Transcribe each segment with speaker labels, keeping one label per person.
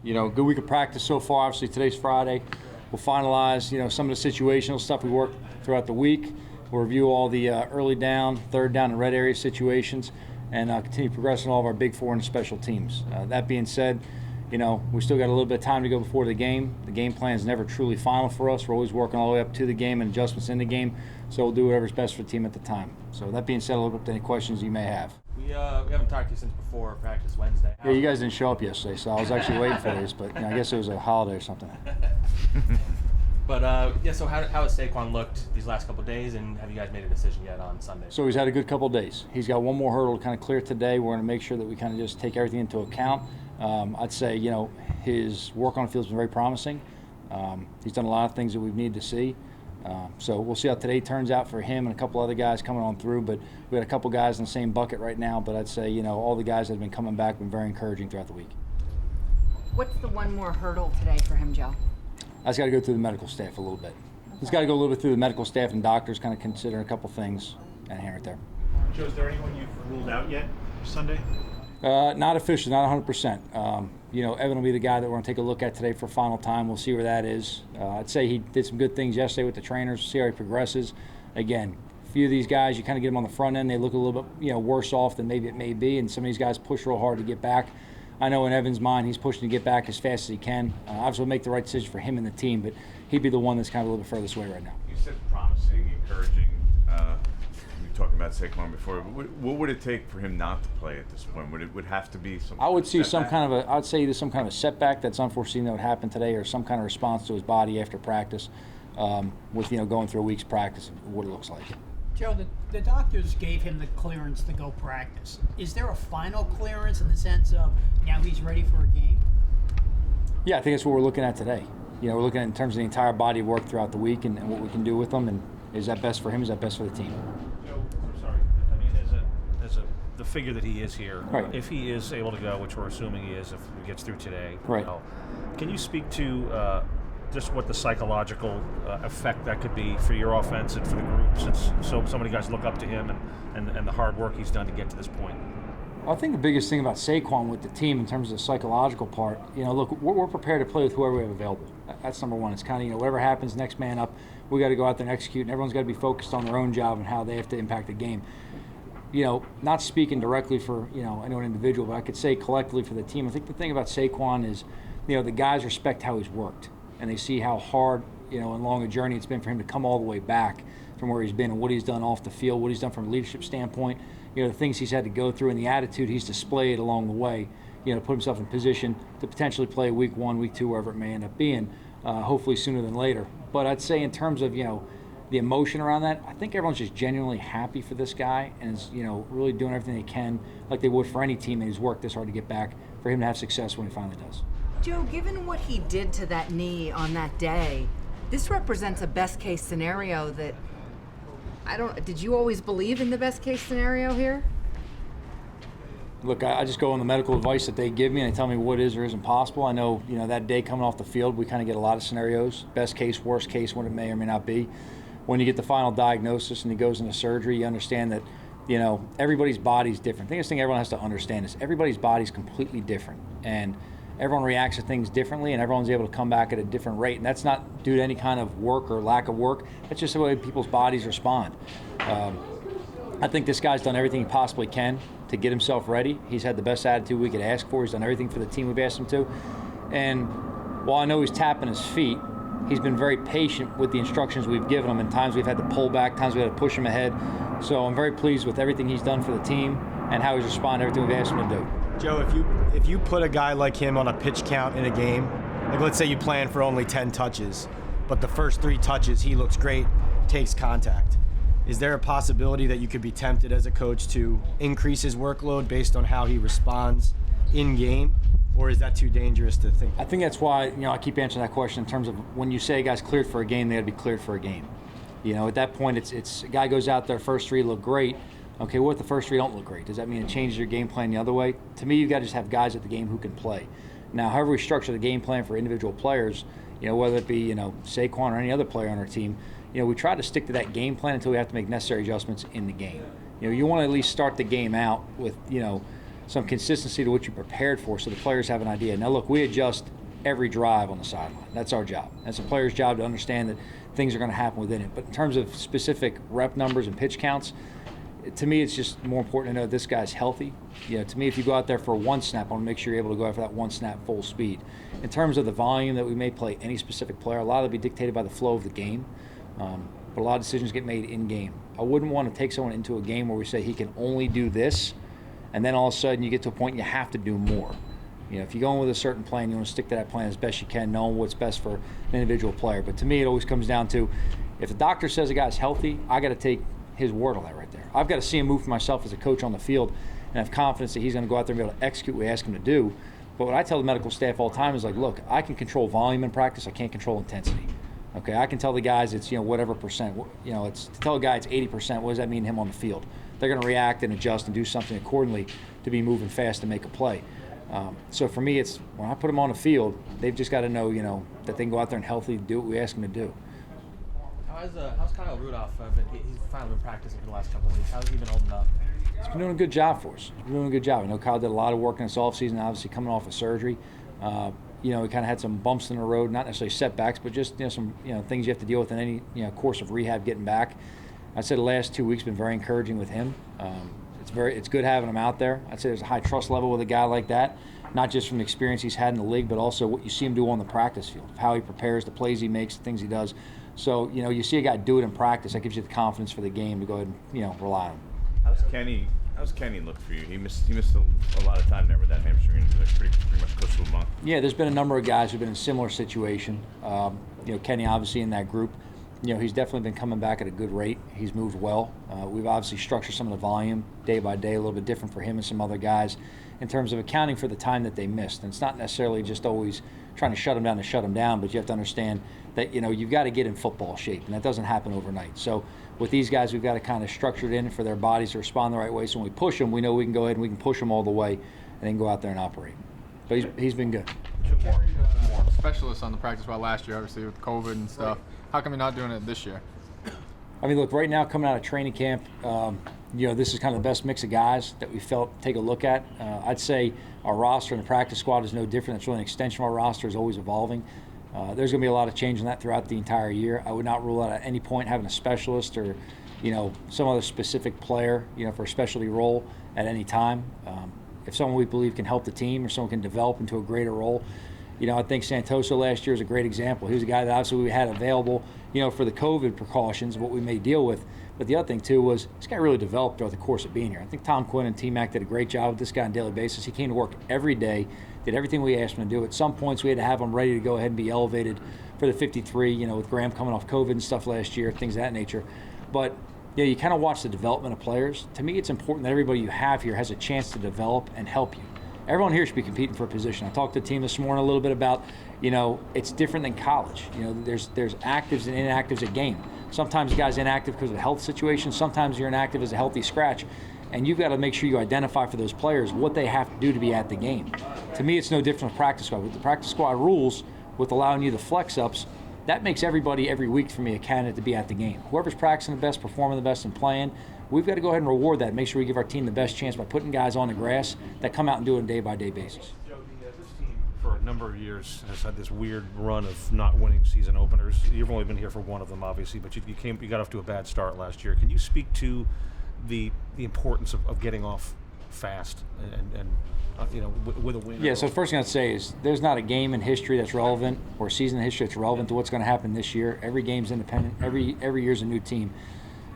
Speaker 1: Good week of practice so far. Obviously, today's Friday. We'll finalize, some of the situational stuff we worked throughout the week. We'll review all the early down, third down, and red area situations, and continue progressing all of our big four and special teams. That being said, we still got a little bit of time to go before the game. The game plan is never truly final for us. We're always working all the way up to the game and adjustments in the game, so we'll do whatever's best for the team at the time. So that being said, I'll open up to any questions you may have.
Speaker 2: We haven't talked to you since before practice Wednesday.
Speaker 1: Yeah, you guys didn't show up yesterday, so I was actually waiting for this, but I guess it was a holiday or something.
Speaker 2: But, so how has Saquon looked these last couple of days, and have you guys made a decision yet on Sunday?
Speaker 1: So he's had a good couple of days. He's got one more hurdle to kind of clear today. We're going to make sure that we kind of just take everything into account. I'd say, his work on the field has been very promising. He's done a lot of things that we've needed to see. So we'll see how today turns out for him and a couple other guys coming on through. But we got a couple guys in the same bucket right now. But I'd say, all the guys that have been coming back have been very encouraging throughout the week.
Speaker 3: What's the one more hurdle today for him, Joe?
Speaker 1: I just got to go through the medical staff a little bit. He's got to go a little bit through the medical staff and doctors, kind of consider a couple things and hand right there.
Speaker 4: Joe, is there anyone you've ruled out yet for Sunday?
Speaker 1: Not officially, not 100%. Evan will be the guy that we're going to take a look at today for final time. We'll see where that is. I'd say he did some good things yesterday with the trainers. We'll see how he progresses. Again, a few of these guys, you kind of get them on the front end. They look a little bit, worse off than maybe it may be, and some of these guys push real hard to get back. I know in Evan's mind, he's pushing to get back as fast as he can. Obviously, we'll make the right decision for him and the team, but he'd be the one that's kind of a little bit furthest away right now.
Speaker 5: You said promising, encouraging. We were talking about Saquon before. What would it take for him not to play at this point? Would have to be some?
Speaker 1: I would see
Speaker 5: setback?
Speaker 1: I'd say there's some kind of a setback that's unforeseen that would happen today, or some kind of response to his body after practice, with going through a week's practice, what it looks like.
Speaker 6: Joe, the doctors gave him the clearance to go practice. Is there a final clearance in the sense of now he's ready for a game?
Speaker 1: Yeah, I think that's what we're looking at today. We're looking at in terms of the entire body of work throughout the week and what we can do with them, and is that best for him? Is that best for the team?
Speaker 4: Joe, I'm sorry. I mean, as the figure that he is here,
Speaker 1: right.
Speaker 4: If he is able to go, which we're assuming he is, if he gets through today,
Speaker 1: right.
Speaker 4: Can you speak to just what the psychological effect that could be for your offense and for the group, since so many guys look up to him and the hard work he's done to get to this point?
Speaker 1: I think the biggest thing about Saquon with the team in terms of the psychological part, look, we're prepared to play with whoever we have available. That's number one. It's kind of, whatever happens, next man up, we got to go out there and execute, and everyone's got to be focused on their own job and how they have to impact the game. Not speaking directly for, anyone individual, but I could say collectively for the team. I think the thing about Saquon is, the guys respect how he's worked, and they see how hard, and long a journey it's been for him to come all the way back from where he's been and what he's done off the field, what he's done from a leadership standpoint, the things he's had to go through and the attitude he's displayed along the way, to put himself in position to potentially play week 1, week 2, wherever it may end up being, hopefully sooner than later. But I'd say in terms of, the emotion around that, I think everyone's just genuinely happy for this guy and is, really doing everything they can like they would for any teammate who's worked this hard to get back, for him to have success when he finally does.
Speaker 3: Joe, given what he did to that knee on that day, this represents a best case scenario that did you always believe in the best case scenario here?
Speaker 1: Look, I just go on the medical advice that they give me, and they tell me what is or isn't possible. I know, that day coming off the field, we kind of get a lot of scenarios, best case, worst case, what it may or may not be. When you get the final diagnosis and he goes into surgery, you understand that, everybody's body's different. The biggest thing everyone has to understand is everybody's body's completely different, and everyone reacts to things differently, and everyone's able to come back at a different rate. And that's not due to any kind of work or lack of work. That's just the way people's bodies respond. I think this guy's done everything he possibly can to get himself ready. He's had the best attitude we could ask for. He's done everything for the team we've asked him to. And while I know he's tapping his feet, he's been very patient with the instructions we've given him. And times we've had to pull back, times we've had to push him ahead. So I'm very pleased with everything he's done for the team and how he's responded to everything we've asked him to do.
Speaker 7: Joe, if you put a guy like him on a pitch count in a game, like let's say you plan for only 10 touches, but the first 3 touches he looks great, takes contact. Is there a possibility that you could be tempted as a coach to increase his workload based on how he responds in game, or is that too dangerous to think?
Speaker 1: I think that's why, I keep answering that question in terms of when you say a guy's cleared for a game, they got to be cleared for a game. At that point, it's a guy goes out there, first 3 look great. Okay, what if the first 3 don't look great? Does that mean it changes your game plan the other way? To me, you've got to just have guys at the game who can play. Now, however we structure the game plan for individual players, whether it be, Saquon or any other player on our team, we try to stick to that game plan until we have to make necessary adjustments in the game. You want to at least start the game out with, some consistency to what you prepared for so the players have an idea. Now, look, we adjust every drive on the sideline. That's our job. That's the player's job to understand that things are going to happen within it. But in terms of specific rep numbers and pitch counts, to me, it's just more important to know this guy's healthy. To me, if you go out there for one snap, I want to make sure you're able to go after that one snap full speed. In terms of the volume that we may play any specific player, a lot of it will be dictated by the flow of the game. But a lot of decisions get made in game. I wouldn't want to take someone into a game where we say he can only do this, and then all of a sudden you get to a point you have to do more. If you're going with a certain plan, you want to stick to that plan as best you can, knowing what's best for an individual player. But to me, it always comes down to, if the doctor says a guy's healthy, I got to take his word on that right there. I've got to see him move for myself as a coach on the field and have confidence that he's going to go out there and be able to execute what we ask him to do. But what I tell the medical staff all the time is like, look, I can control volume in practice. I can't control intensity. Okay, I can tell the guys it's whatever percent. It's to tell a guy it's 80%. What does that mean to him on the field? They're going to react and adjust and do something accordingly to be moving fast and make a play. So for me, it's when I put them on the field, they've just got to know, that they can go out there and healthy do what we ask them to do.
Speaker 2: How's Kyle Rudolph? He's finally been practicing for the last couple of weeks. How's he been holding up?
Speaker 1: He's been doing a good job for us. He's been doing a good job. I know Kyle did a lot of work in this offseason, obviously coming off of surgery. He kind of had some bumps in the road, not necessarily setbacks, but just some things you have to deal with in any course of rehab getting back. I'd say the last 2 weeks been very encouraging with him. It's good having him out there. I'd say there's a high trust level with a guy like that, not just from the experience he's had in the league, but also what you see him do on the practice field, how he prepares, the plays he makes, the things he does. So you see a guy do it in practice, that gives you the confidence for the game to go ahead and rely on him.
Speaker 5: How's Kenny look for you? He missed a lot of time there with that hamstring injury. Pretty much close to a month.
Speaker 1: Yeah, there's been a number of guys who've been in a similar situation. Kenny obviously in that group. He's definitely been coming back at a good rate. He's moved well. We've obviously structured some of the volume day by day, a little bit different for him and some other guys in terms of accounting for the time that they missed. And it's not necessarily just always trying to shut them down, but you have to understand that, you've got to get in football shape, and that doesn't happen overnight. So with these guys, we've got to kind of structure it in for their bodies to respond the right way. So when we push them, we know we can go ahead and we can push them all the way and then go out there and operate. But he's been good.
Speaker 8: Specialists on the practice squad last year, obviously with COVID and stuff. How come you're not doing it this year?
Speaker 1: I mean, look, right now coming out of training camp, this is kind of the best mix of guys that we felt take a look at. I'd say our roster and the practice squad is no different. It's really an extension of our roster, is always evolving. There's going to be a lot of change in that throughout the entire year. I would not rule out at any point having a specialist or, some other specific player, for a specialty role at any time. If someone we believe can help the team or someone can develop into a greater role, I think Santoso last year is a great example. He was a guy that obviously we had available, for the COVID precautions, what we may deal with. But the other thing, too, was this guy really developed throughout the course of being here. I think Tom Quinn and T-Mac did a great job with this guy on a daily basis. He came to work every day, did everything we asked him to do. At some points, we had to have him ready to go ahead and be elevated for the 53, with Graham coming off COVID and stuff last year, things of that nature. But, you kind of watch the development of players. To me, it's important that everybody you have here has a chance to develop and help you. Everyone here should be competing for a position. I talked to the team this morning a little bit about, it's different than college. There's actives and inactives at game. Sometimes guys inactive because of a health situation. Sometimes you're inactive as a healthy scratch. And you've got to make sure you identify for those players what they have to do to be at the game. To me, it's no different with practice squad. With the practice squad rules, with allowing you the flex-ups, that makes everybody every week for me a candidate to be at the game. Whoever's practicing the best, performing the best, and playing, we've got to go ahead and reward that. Make sure we give our team the best chance by putting guys on the grass that come out and do it on a day-by-day basis.
Speaker 4: Joe, this team for a number of years has had this weird run of not winning season openers. You've only been here for one of them, obviously, but you got off to a bad start last year. Can you speak to the importance of getting off fast and with a win?
Speaker 1: Yeah, so the first thing I'd say is there's not a game in history that's relevant or a season in history that's relevant to what's going to happen this year. Every game's independent. Every year's a new team.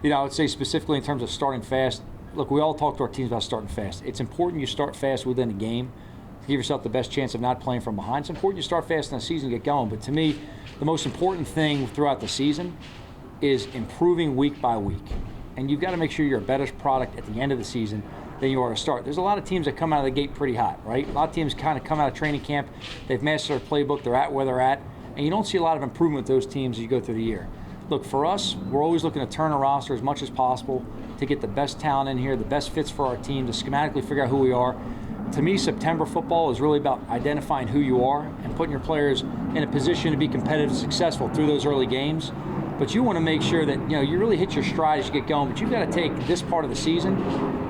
Speaker 1: I would say specifically in terms of starting fast, look, we all talk to our teams about starting fast. It's important you start fast within a game to give yourself the best chance of not playing from behind. It's important you start fast in the season and get going. But to me, the most important thing throughout the season is improving week by week. And you've got to make sure you're a better product at the end of the season than you are to start. There's a lot of teams that come out of the gate pretty hot, right? A lot of teams kind of come out of training camp, they've mastered their playbook, they're at where they're at, and you don't see a lot of improvement with those teams as you go through the year. Look, for us, we're always looking to turn a roster as much as possible to get the best talent in here, the best fits for our team, to schematically figure out who we are. To me, September football is really about identifying who you are and putting your players in a position to be competitive and successful through those early games. But you want to make sure that you really hit your stride as you get going. But you've got to take this part of the season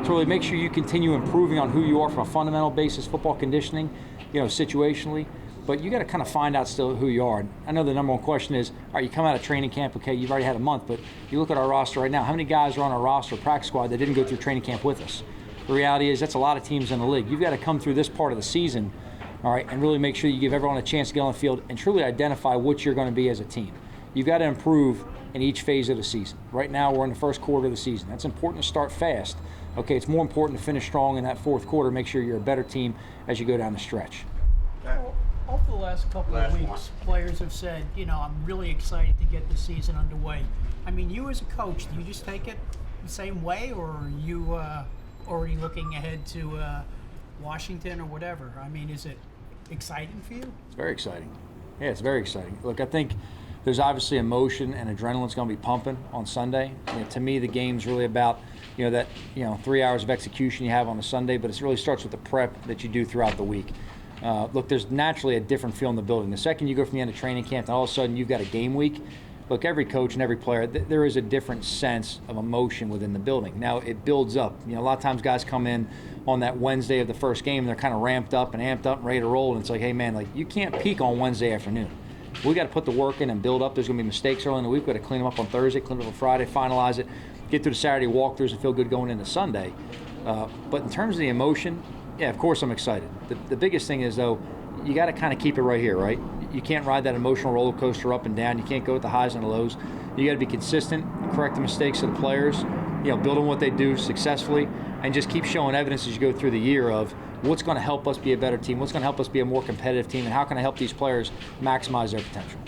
Speaker 1: to really make sure you continue improving on who you are from a fundamental basis, football conditioning, situationally. But you got to kind of find out still who you are. And I know the number one question is, all right, you come out of training camp, okay, you've already had a month, but you look at our roster right now, how many guys are on our roster, practice squad, that didn't go through training camp with us? The reality is that's a lot of teams in the league. You've got to come through this part of the season, all right, and really make sure you give everyone a chance to get on the field and truly identify what you're going to be as a team. You've got to improve in each phase of the season. Right now, we're in the first quarter of the season. That's important to start fast. Okay, it's more important to finish strong in that fourth quarter, make sure you're a better team as you go down the stretch.
Speaker 6: Over the last couple of weeks, players have said, I'm really excited to get the season underway. I mean, you as a coach, do you just take it the same way, or are you already looking ahead to Washington or whatever? I mean, is it exciting for you?
Speaker 1: It's very exciting. Yeah, it's very exciting. Look, I think there's obviously emotion and adrenaline's going to be pumping on Sunday. To me, the game's really about that 3 hours of execution you have on a Sunday, but it really starts with the prep that you do throughout the week. Look, there's naturally a different feel in the building. The second you go from the end of training camp, and all of a sudden you've got a game week. Look, every coach and every player, there is a different sense of emotion within the building. Now, it builds up. A lot of times guys come in on that Wednesday of the first game, and they're kind of ramped up and amped up and ready to roll, and it's like, hey, man, you can't peak on Wednesday afternoon. We got to put the work in and build up. There's going to be mistakes early in the week. We've got to clean them up on Thursday, clean them up on Friday, finalize it, get through the Saturday walkthroughs and feel good going into Sunday. But in terms of the emotion, yeah, of course I'm excited. The biggest thing is, though, you got to kind of keep it right here, right? You can't ride that emotional roller coaster up and down. You can't go with the highs and the lows. You got to be consistent, correct the mistakes of the players, build on what they do successfully, and just keep showing evidence as you go through the year of what's going to help us be a better team, what's going to help us be a more competitive team, and how can I help these players maximize their potential.